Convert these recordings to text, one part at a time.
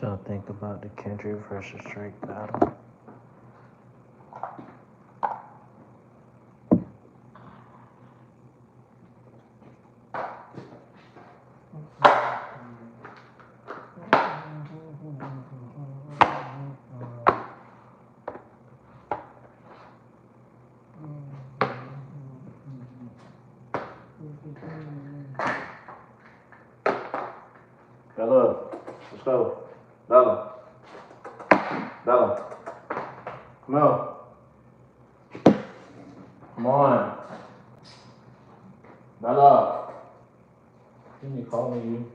y'all think about the Kendrick versus Drake battle? Bella, let's go. Bella, Bella, come on. Come on. Bella. Can you call me you?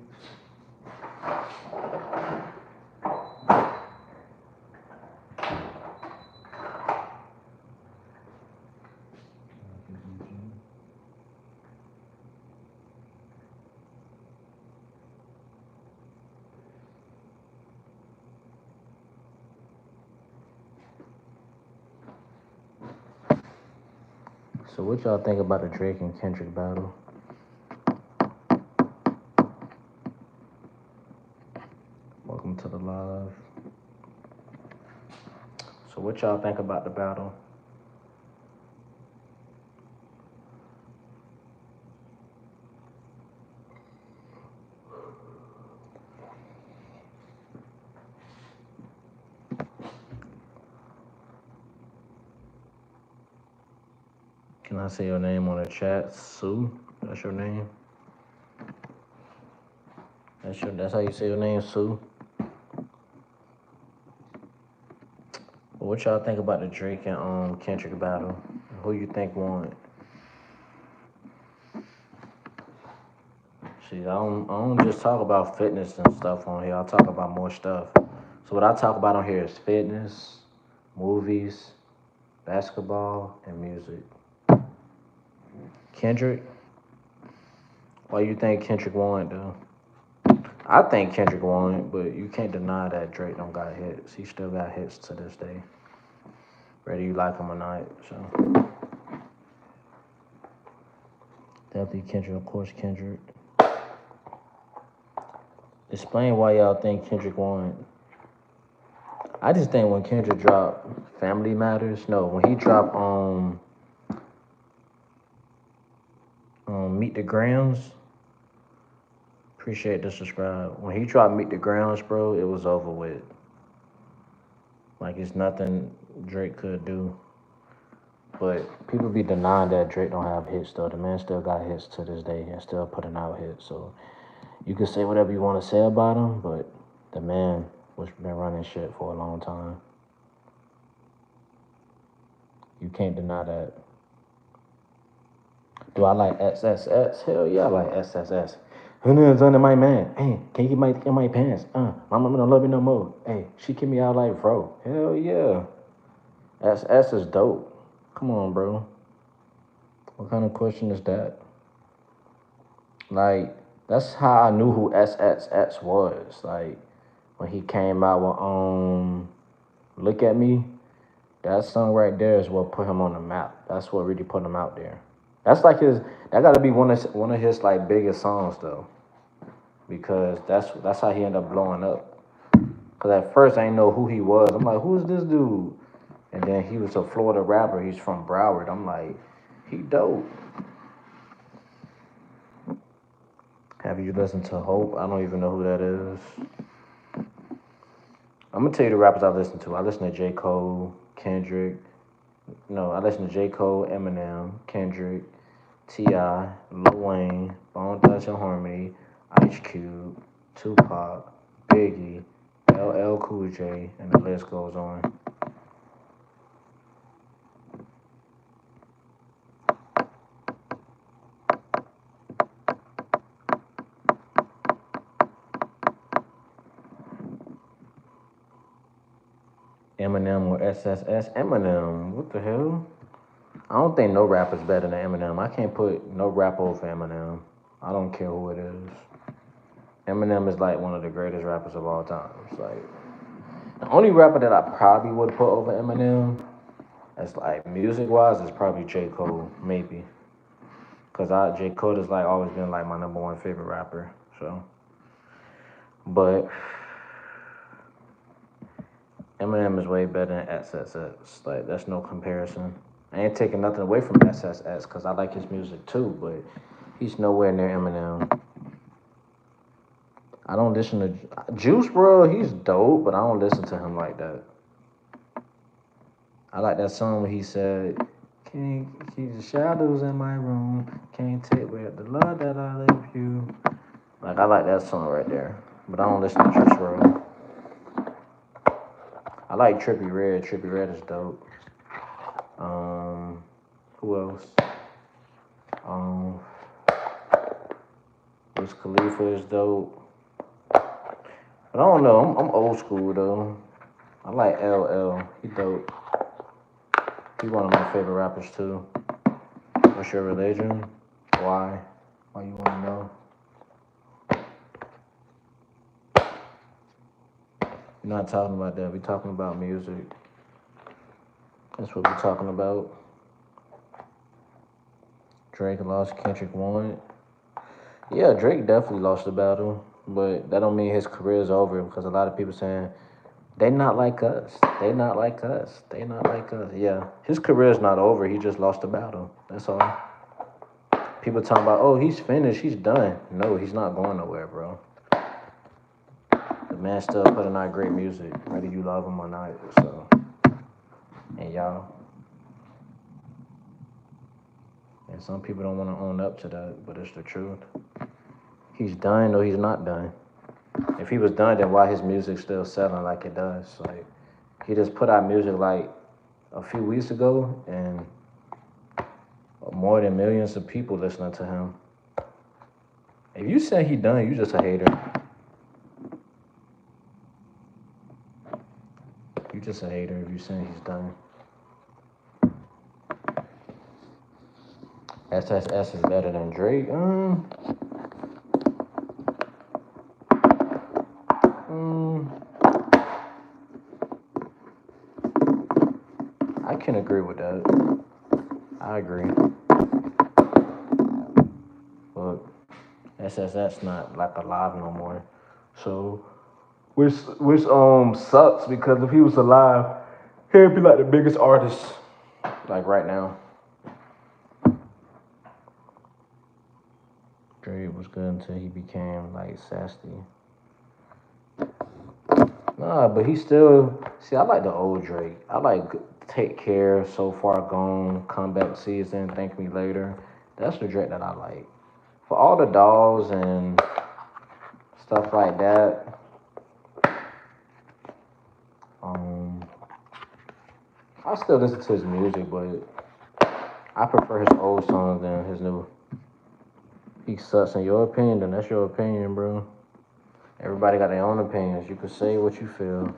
So what y'all think about the Drake and Kendrick battle? Welcome to the live. So what y'all think about the battle? Can I say your name on the chat? Sue? That's your name? That's how you say your name, Sue? What y'all think about the Drake and Kendrick battle? Who you think won? See, I don't just talk about fitness and stuff on here. I talk about more stuff. So what I talk about on here is fitness, movies, basketball, and music. Kendrick? Why you think Kendrick won, though? I think Kendrick won, but you can't deny that Drake don't got hits. He still got hits to this day, whether you like him or not. So definitely Kendrick, of course, Kendrick. Explain why y'all think Kendrick won. I just think when Kendrick dropped Family Matters, no, when he dropped Meet the Grams, appreciate the subscribe. When he dropped Meet the Grams, bro, it was over with. Like it's nothing Drake could do. But people be denying that Drake don't have hits though. The man still got hits to this day and still putting out hits. So you can say whatever you want to say about him, but the man was been running shit for a long time. You can't deny that. Do I like SSS? Hell yeah, I like SSS. Who's under my man? Hey, can you get my pants? My mama don't love me no more. Hey, she kick me out like bro. Hell yeah. SS is dope. Come on, bro. What kind of question is that? Like, that's how I knew who SSS was. Like, when he came out with Look at Me, that song right there is what put him on the map. That's what really put him out there. That's like that gotta be one of his like biggest songs though. Because that's how he ended up blowing up. Cause at first I didn't know who he was. I'm like, who's this dude? And then he was a Florida rapper. He's from Broward. I'm like, he dope. Have you listened to Hope? I don't even know who that is. I'm gonna tell you the rappers I listen to. I listen to J. Cole, Kendrick. No, I listen to J. Cole, Eminem, Kendrick, T.I., Lil Wayne, Bone Thugs and Harmony, Ice Cube, Tupac, Biggie, LL Cool J, and the list goes on. Eminem or SSS? Eminem, what the hell? I don't think no rapper's better than Eminem. I can't put no rapper over Eminem. I don't care who it is. Eminem is like one of the greatest rappers of all time. It's like the only rapper that I probably would put over Eminem, as like music wise, is probably J. Cole, maybe. Cause J. Cole has like always been like my number one favorite rapper. So, but Eminem is way better than XXX. Like that's no comparison. I ain't taking nothing away from XXX because I like his music too, but he's nowhere near Eminem. I don't listen to Juice WRLD. He's dope, but I don't listen to him like that. I like that song where he said, "Can't keep the shadows in my room. Can't take away the love that I left you." Like I like that song right there, but I don't listen to Juice WRLD. I like Trippie Redd. Trippie Redd is dope. Who else? Um, Wiz Khalifa is dope. But I don't know. I'm old school though. I like LL. He dope. He one of my favorite rappers too. What's your religion? Why? Why you want to know? We're not talking about that. We're talking about music. That's what we're talking about. Drake lost, Kendrick won. Yeah, Drake definitely lost the battle, but that don't mean his career is over because a lot of people saying they not like us. They not like us. They not like us. Yeah, his career is not over. He just lost the battle. That's all. People talking about, oh, he's finished. He's done. No, he's not going nowhere, bro. The man still putting out great music, whether you love him or not. So, and y'all, and some people don't want to own up to that, but it's the truth. He's done or he's not done. If he was done, then why his music still selling like it does? Like he just put out music like a few weeks ago, and more than millions of people listening to him. If you say he done, you just a hater. You just a hater if you say he's done. SSS is better than Drake. I can agree with that. I agree. But SSS not like alive no more. So which sucks because if he was alive, he'd be like the biggest artist like right now. Drake was good until he became like Sassy. Nah, but he still see. I like the old Drake. I like Take Care, So Far Gone, Comeback Season, Thank Me Later. That's the Drake that I like. For all the dolls and stuff like that, um, I still listen to his music, but I prefer his old songs than his new. He sucks in your opinion, then that's your opinion, bro. Everybody got their own opinions. You can say what you feel.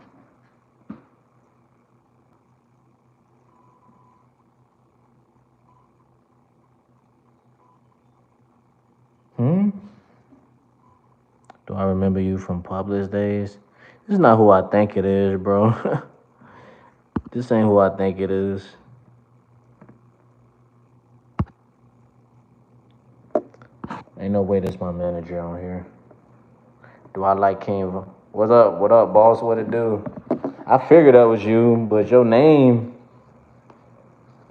Hmm? Do I remember you from Publix days? This is not who I think it is, bro. This ain't who I think it is. Ain't no way this my manager on here. Do I like King? What up? What up, boss? What it do? I figured that was you, but your name,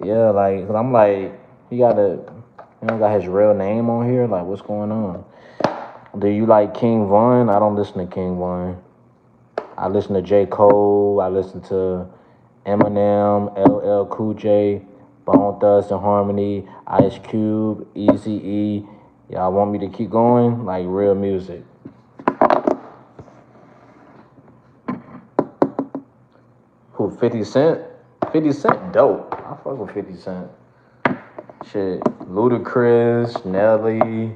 yeah, like, cause I'm like, he got a, you know, got his real name on here. Like, what's going on? Do you like King Von? I don't listen to King Von. I listen to J. Cole. I listen to Eminem, LL Cool J, Bone Thugs and Harmony, Ice Cube, Easy E. Y'all want me to keep going? Like real music. Who, 50 Cent? 50 Cent dope. I fuck with 50 Cent. Shit. Ludacris, Nelly,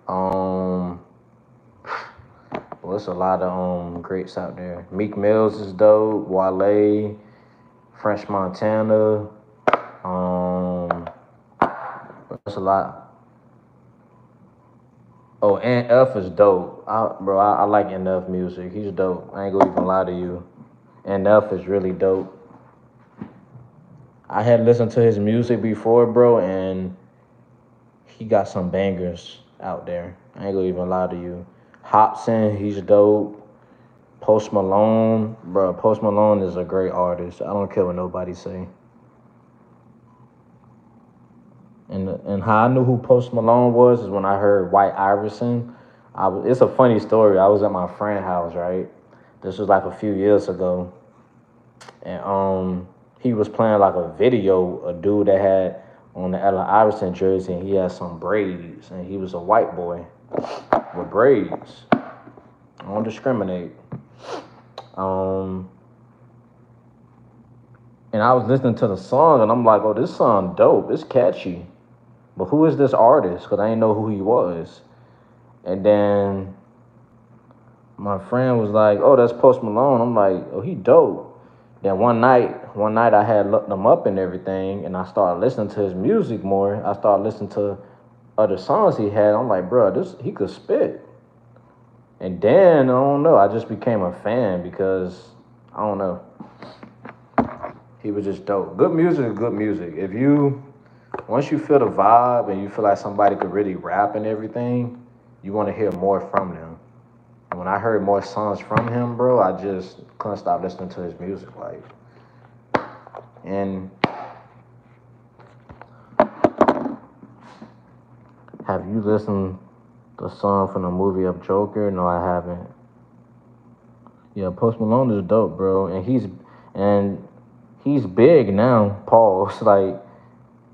um, well, it's a lot of greats out there. Meek Mills is dope. Wale, French Montana. That's a lot. Oh, and F is dope. I like NF music. He's dope. I ain't gonna even lie to you. NF is really dope. I had listened to his music before, bro, and he got some bangers out there. I ain't gonna even lie to you. Hobson, he's dope. Post Malone, bro. Post Malone is a great artist. I don't care what nobody say. And how I knew who Post Malone was is when I heard White Iverson. It's a funny story. I was at my friend's house, right? This was like a few years ago, and he was playing like a video. A dude that had on the Allen Iverson jersey, and he had some braids, and he was a white boy with braids. I don't discriminate. Um, and I was listening to the song, and I'm like, oh, this song dope. It's catchy. But who is this artist? Because I didn't know who he was. And then my friend was like, "Oh, that's Post Malone." I'm like, "Oh, he dope." Then one night I had looked him up and everything, and I started listening to his music more. I started listening to other songs he had. I'm like, "Bro, this he could spit." And then I don't know. I just became a fan because I don't know. He was just dope. Good music is good music. If you once you feel the vibe and you feel like somebody could really rap and everything, you want to hear more from them. When I heard more songs from him, bro, I just couldn't stop listening to his music. Like, and have you listened to the song from the movie of Joker? No, I haven't. Yeah, Post Malone is dope, bro, and he's big now. Pause. Like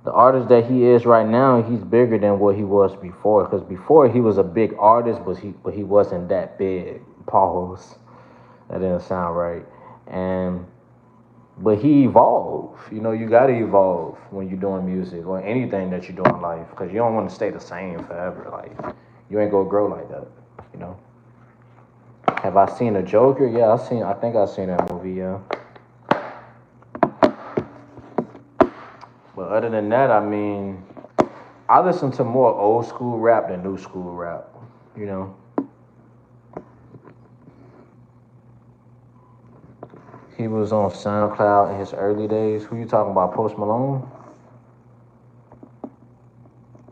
the artist that he is right now, he's bigger than what he was before. Because before he was a big artist, but he wasn't that big. Pause. That didn't sound right. And but he evolved. You know, you gotta evolve when you're doing music or anything that you do in life, because you don't want to stay the same forever. Like you ain't gonna grow like that. You know. Have I seen a Joker? Yeah, I seen. I think I seen that movie. Yeah. But other than that, I mean, I listen to more old school rap than new school rap. You know. He was on SoundCloud in his early days. Who you talking about? Post Malone?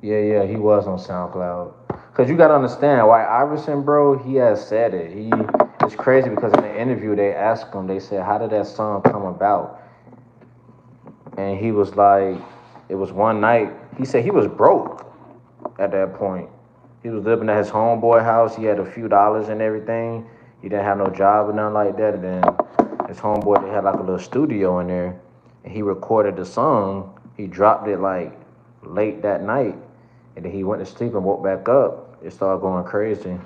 Yeah, yeah, he was on SoundCloud. Cause you gotta understand, White Iverson, bro, he has said it. It's crazy because in the interview they asked him, they said, "How did that song come about?" And he was like, "It was one night." He said he was broke at that point. He was living at his homeboy house. He had a few dollars and everything. He didn't have no job or nothing like that. And then his homeboy, they had like a little studio in there, and he recorded the song. He dropped it like late that night, and then he went to sleep and woke back up. It started going crazy.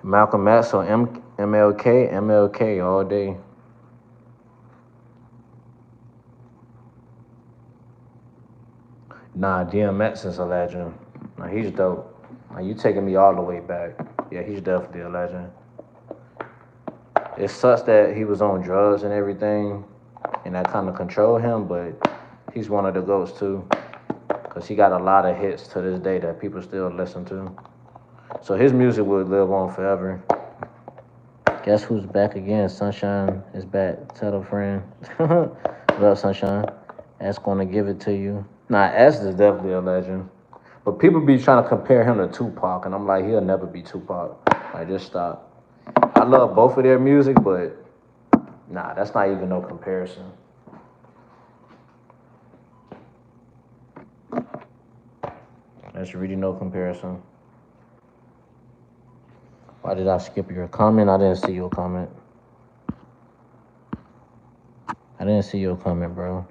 Malcolm X or MLK, MLK all day. Nah, DMX is a legend. Nah, he's dope. Nah, you taking me all the way back. Yeah, he's definitely a legend. It sucks that he was on drugs and everything, and that kind of controlled him, but he's one of the goats too, because he got a lot of hits to this day that people still listen to. So his music will live on forever. Guess who's back again? Sunshine is back. Tell a friend. What up, Sunshine? S gonna give it to you. Nah, S is definitely a legend. But people be trying to compare him to Tupac, and I'm like, he'll never be Tupac. Like, just stop. I love both of their music, but nah, that's not even no comparison. That's really no comparison. Why did I skip your comment? I didn't see your comment. I didn't see your comment, bro.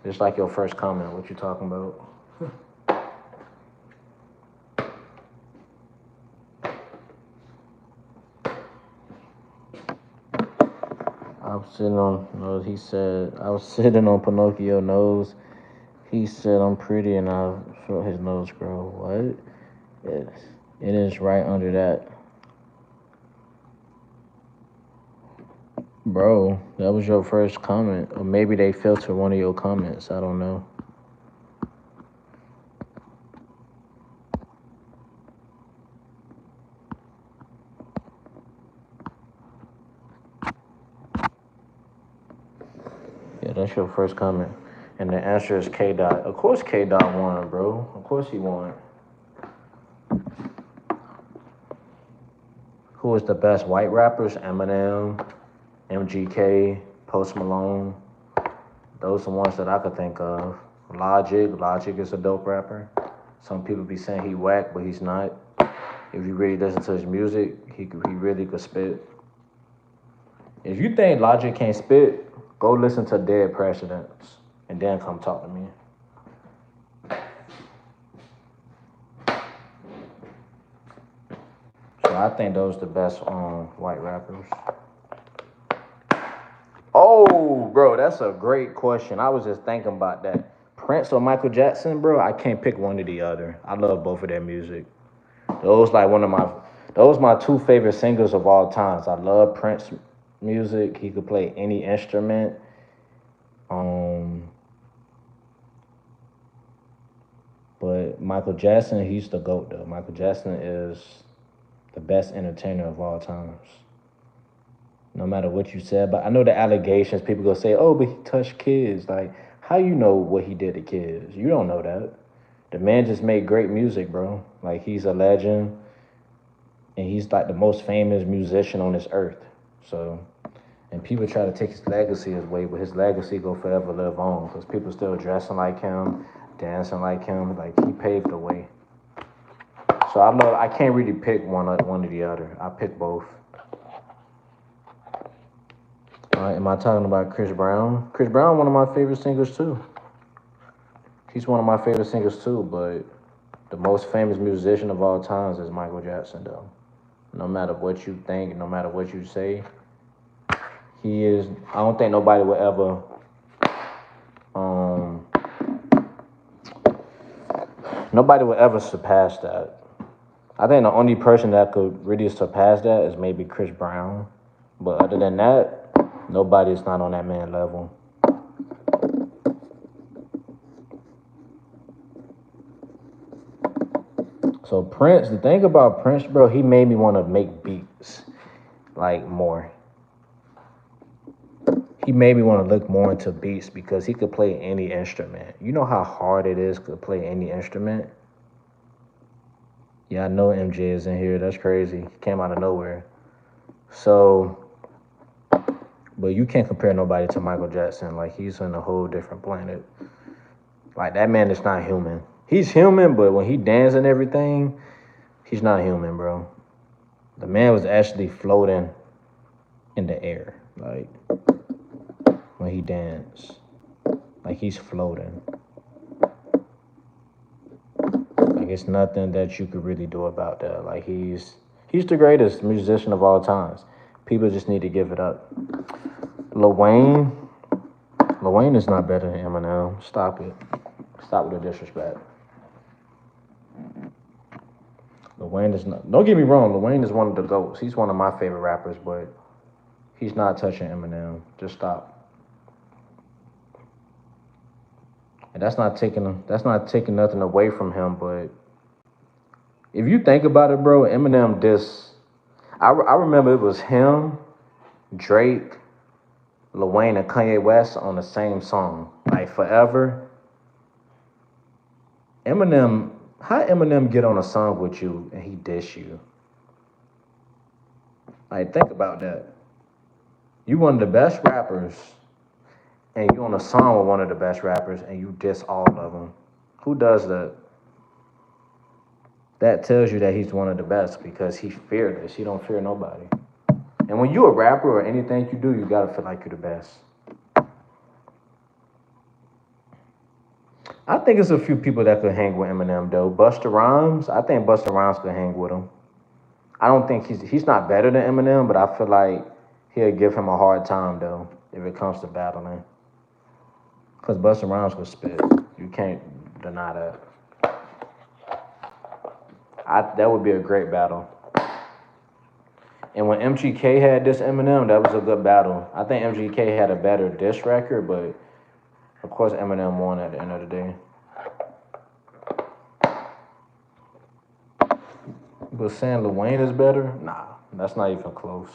Just like your first comment. What you talking about? I was sitting on nose. He said I was sitting on Pinocchio nose. He said I'm pretty, and I felt his nose grow. What? It is right under that, bro. That was your first comment, or maybe they filter one of your comments. I don't know. Yeah, that's your first comment. And the answer is K Dot. Of course K Dot won, bro. Of course he won. Who is the best white rappers? Eminem, MGK, Post Malone. Those are the ones that I could think of. Logic is a dope rapper. Some people be saying he whack, but he's not. If you really listen to his music, he really could spit. If you think Logic can't spit, go listen to Dead Presidents and then come talk to me. So I think those are the best white rappers. Oh, bro, that's a great question. I was just thinking about that. Prince or Michael Jackson, bro, I can't pick one or the other. I love both of their music. Those like one of my those my two favorite singers of all times. I love Prince music. He could play any instrument. Um, but Michael Jackson, he's the GOAT though. Michael Jackson is the best entertainer of all times. No matter what you said, but I know the allegations, people go say, oh, but he touched kids. Like, how you know what he did to kids? You don't know that. The man just made great music, bro. Like he's a legend and he's like the most famous musician on this earth. So and people try to take his legacy away, but his legacy go forever live on because people still dressing like him, dancing like him. Like he paved the way. So I can't really pick one or the other. I pick both. Am I talking about Chris Brown? Chris Brown, one of my favorite singers too. He's one of my favorite singers too, but the most famous musician of all times is Michael Jackson, though. No matter what you think, no matter what you say, he is. I don't think nobody will ever. Um, Nobody will ever surpass that. I think the only person that could really surpass that is maybe Chris Brown, but other than that, nobody's not on that man level. So Prince, the thing about Prince, bro, he made me want to make beats like more. He made me want to look more into beats because he could play any instrument. You know how hard it is to play any instrument? Yeah, I know MJ is in here. That's crazy. He came out of nowhere. So, but you can't compare nobody to Michael Jackson. Like he's on a whole different planet. Like that man is not human. He's human, but when he dance and everything, he's not human, bro. The man was actually floating in the air, like when he danced, like he's floating. Like it's nothing that you could really do about that. Like he's the greatest musician of all times. People just need to give it up. Lil Wayne, Lil Wayne is not better than Eminem. Stop it. Stop with the disrespect. Lil Wayne is not. Don't get me wrong. Lil Wayne is one of the goats. He's one of my favorite rappers, but he's not touching Eminem. Just stop. And that's not taking nothing away from him. But if you think about it, bro, Eminem this. I remember it was him, Drake, Lil Wayne, and Kanye West on the same song, like Forever. Eminem, how Eminem get on a song with you and he diss you? Like think about that. You one of the best rappers, and you on a song with one of the best rappers, and you diss all of them. Who does that? That tells you that he's one of the best because he's fearless. He don't fear nobody. And when you're a rapper or anything you do, you gotta feel like you're the best. I think it's a few people that could hang with Eminem though. Busta Rhymes, I think Busta Rhymes could hang with him. I don't think he's not better than Eminem, but I feel like he'll give him a hard time though if it comes to battling. Cause Busta Rhymes could spit. You can't deny that. That would be a great battle. And when MGK had this Eminem, that was a good battle. I think MGK had a better diss record, but of course Eminem won at the end of the day. But saying Lil Wayne is better, nah, that's not even close.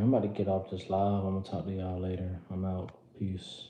I'm about to get off this live. I'm gonna talk to y'all later. I'm out. Peace.